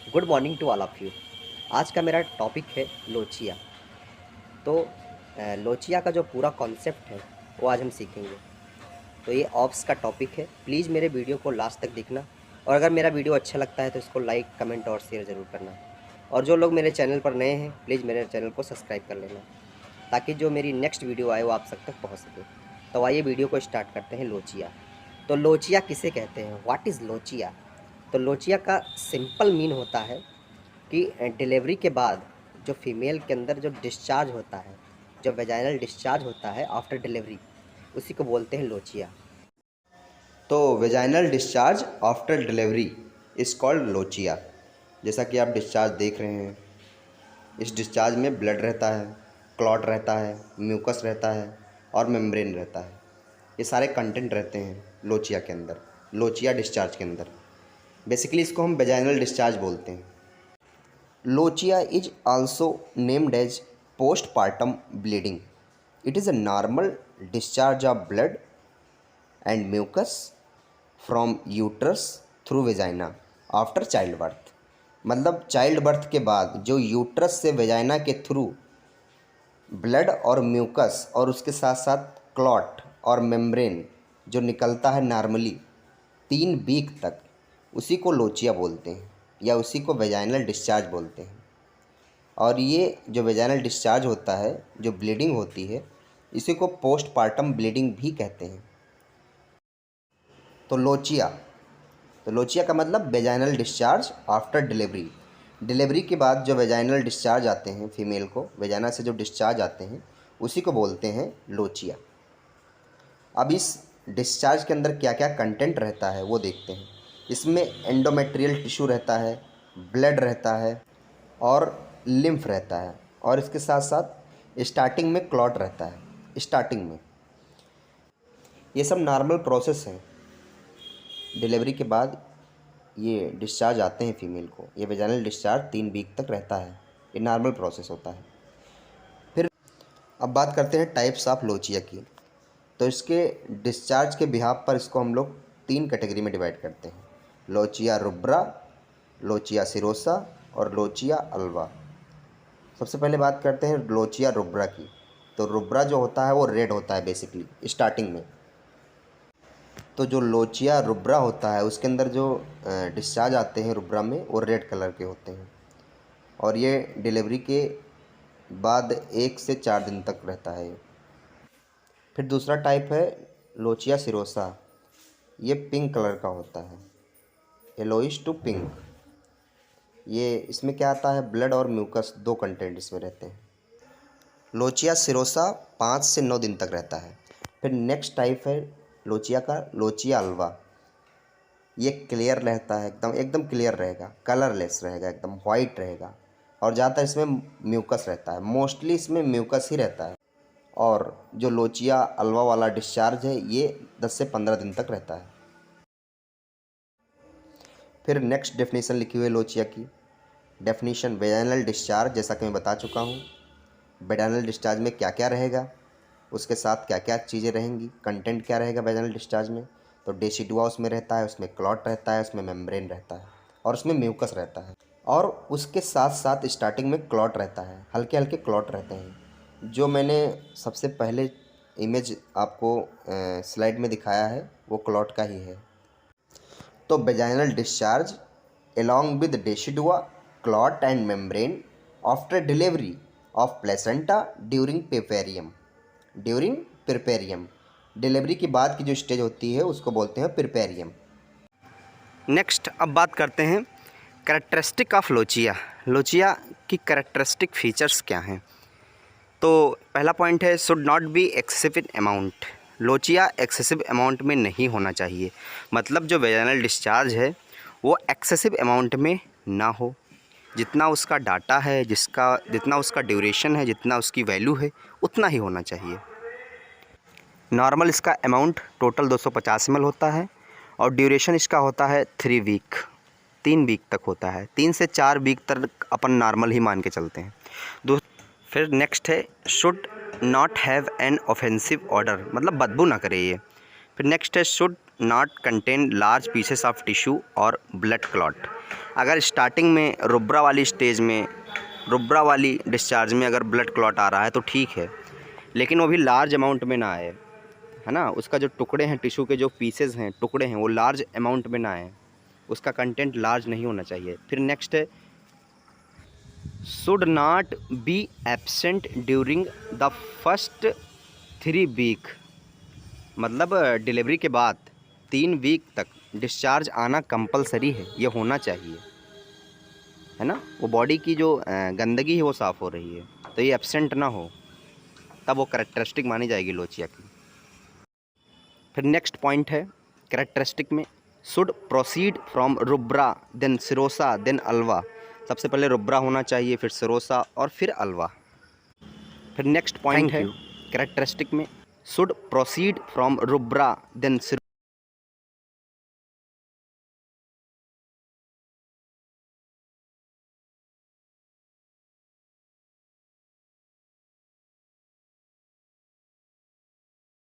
Good morning to all of you. आज का मेरा टॉपिक है लोचिया। तो लोचिया का जो पूरा कॉन्सेप्ट है वो आज हम सीखेंगे। तो ये ऑप्स का टॉपिक है। प्लीज़ मेरे वीडियो को लास्ट तक देखना, और अगर मेरा वीडियो अच्छा लगता है तो इसको लाइक, कमेंट और शेयर ज़रूर करना। और जो लोग मेरे चैनल पर नए हैं, प्लीज़ मेरे चैनल को सब्सक्राइब कर लेना, ताकि जो मेरी नेक्स्ट वीडियो आए वो आप तक पहुँच सके। तो आइए वीडियो को स्टार्ट करते हैं। लोचिया। तो लोचिया किसे कहते हैं? What is lochia? तो लोचिया का सिंपल मीन होता है कि डिलीवरी के बाद जो फीमेल के अंदर जो डिस्चार्ज होता है, जो वेजाइनल डिस्चार्ज होता है आफ्टर डिलीवरी, उसी को बोलते हैं लोचिया। तो vaginal discharge after delivery is called lochia. जैसा कि आप डिस्चार्ज देख रहे हैं, इस डिस्चार्ज में ब्लड रहता है, क्लॉट रहता है, म्यूकस रहता है और मेम्ब्रेन रहता है। ये सारे कंटेंट रहते हैं लोचिया के अंदर, लोचिया डिस्चार्ज के अंदर। बेसिकली इसको हम वेजाइनल डिस्चार्ज बोलते हैं। Lochia is also named as postpartum bleeding. It is a normal discharge of blood and mucus from uterus through vagina after childbirth. मतलब चाइल्ड बर्थ के बाद जो यूट्रस से वेजाइना के थ्रू ब्लड और म्यूकस और उसके साथ साथ क्लॉट और मेम्ब्रेन जो निकलता है नॉर्मली 3 वीक तक, उसी को लोचिया बोलते हैं या उसी को वेजाइनल डिस्चार्ज बोलते हैं। और ये जो वेजाइनल डिस्चार्ज होता है, जो ब्लीडिंग होती है, इसी को पोस्टपार्टम ब्लीडिंग भी कहते हैं। तो लोचिया का मतलब vaginal discharge after delivery. Delivery के बाद जो वेजाइनल डिस्चार्ज आते हैं, फीमेल को वेजाइना से जो डिस्चार्ज आते हैं, उसी को बोलते हैं लोचिया। अब इस डिस्चार्ज के अंदर क्या क्या कंटेंट रहता है वो देखते हैं। इसमें एंडोमेट्रियल टिश्यू रहता है, ब्लड रहता है और लिम्फ रहता है, और इसके साथ साथ स्टार्टिंग में क्लॉट रहता है। स्टार्टिंग में ये सब नॉर्मल प्रोसेस है। डिलीवरी के बाद ये डिस्चार्ज आते हैं फीमेल को, ये वेजाइनल डिस्चार्ज 3 वीक तक रहता है। ये नॉर्मल प्रोसेस होता है। फिर अब बात करते हैं टाइप्स ऑफ लोचिया की। तो इसके डिस्चार्ज के बिहाफ पर इसको हम लोग 3 कैटेगरी में डिवाइड करते हैं: लोचिया रुब्रा, लोचिया सिरोसा और लोचिया अल्वा। सबसे पहले बात करते हैं लोचिया रुब्रा की। तो रुब्रा जो होता है वो रेड होता है बेसिकली स्टार्टिंग में। तो जो लोचिया रुब्रा होता है उसके अंदर जो डिस्चार्ज आते हैं रुब्रा में, वो रेड कलर के होते हैं, और ये डिलीवरी के बाद 1 से 4 दिन तक रहता है। फिर दूसरा टाइप है लोचिया सिरोसा। ये पिंक कलर का होता है, येलोइश टू पिंक। ये इसमें क्या आता है, ब्लड और म्यूकस 2 कंटेंट इसमें रहते हैं। लोचिया सिरोसा 5 से 9 दिन तक रहता है। फिर नेक्स्ट टाइप है लोचिया का लोचिया अल्वा। ये क्लियर रहता है, एकदम क्लियर रहेगा, कलरलेस रहेगा, एकदम वाइट रहेगा, और ज़्यादातर इसमें म्यूकस रहता है। मोस्टली इसमें म्यूकस ही रहता है। और जो लोचिया अल्वा वाला डिस्चार्ज है ये 10 से 15 दिन तक रहता है। फिर नेक्स्ट डेफिनेशन लिखी हुई है लोचिया की। डेफिनेशन: वेजाइनल डिस्चार्ज, जैसा कि मैं बता चुका हूँ, वेजाइनल डिस्चार्ज में क्या क्या रहेगा, उसके साथ क्या क्या चीज़ें रहेंगी, कंटेंट क्या रहेगा वेजाइनल डिस्चार्ज में। तो डेसिडुआ उसमें रहता है, उसमें क्लॉट रहता है, उसमें मेम्ब्रेन रहता है, और उसमें म्यूकस रहता है, और उसके साथ साथ स्टार्टिंग में क्लॉट रहता है, हल्के हल्के क्लॉट रहते हैं। जो मैंने सबसे पहले इमेज आपको स्लाइड में दिखाया है वो क्लॉट का ही है। तो vaginal discharge along with decidua, clot and membrane after delivery of placenta during puerperium. During puerperium, delivery के बाद की जो स्टेज होती है उसको बोलते हैं पुerperium। नेक्स्ट अब बात करते हैं कैरेक्टरिस्टिक ऑफ लोचिया। लोचिया की कैरेक्टरिस्टिक फीचर्स क्या हैं? तो पहला पॉइंट है, should not B excessive in amount. Lochia excessive amount में नहीं होना चाहिए। मतलब जो वेजाइनल डिस्चार्ज है वो एक्सेसिव अमाउंट में ना हो। जितना उसका डाटा है, जितना उसका ड्यूरेशन है, जितना उसकी वैल्यू है, उतना ही होना चाहिए। नॉर्मल इसका अमाउंट टोटल 250 ml होता है, और ड्यूरेशन इसका होता है 3 वीक, 3 वीक तक होता है। 3 से 4 वीक तक अपन नॉर्मल ही मान के चलते हैं। फिर नेक्स्ट है, should not have an offensive order, मतलब बदबू ना करे ये। फिर नेक्स्ट है, should not contain large pieces of tissue और ब्लड क्लॉट। अगर स्टार्टिंग में रुब्रा वाली स्टेज में, रुब्रा वाली डिस्चार्ज में अगर ब्लड क्लॉट आ रहा है तो ठीक है, लेकिन वो भी लार्ज अमाउंट में ना आए, है ना। उसका जो टुकड़े हैं, टिश्यू के जो पीसेज हैं, टुकड़े हैं, वो लार्ज अमाउंट में ना आए, उसका कंटेंट लार्ज नहीं होना चाहिए। फिर नेक्स्ट है should not be absent during the first 3 week, मतलब डिलीवरी के बाद 3 वीक तक डिस्चार्ज आना कंपलसरी है, ये होना चाहिए, है ना। वो बॉडी की जो गंदगी है वो साफ़ हो रही है, तो ये एब्सेंट ना हो, तब वो कैरेक्टरिस्टिक मानी जाएगी लोचिया की। फिर नेक्स्ट पॉइंट है कैरेक्टरिस्टिक में should proceed from rubra then serosa then alba. सबसे पहले रुब्रा होना चाहिए, फिर सिरोसा और फिर अल्वा। फिर नेक्स्ट पॉइंट है कैरेक्टरिस्टिक में should proceed from rubra then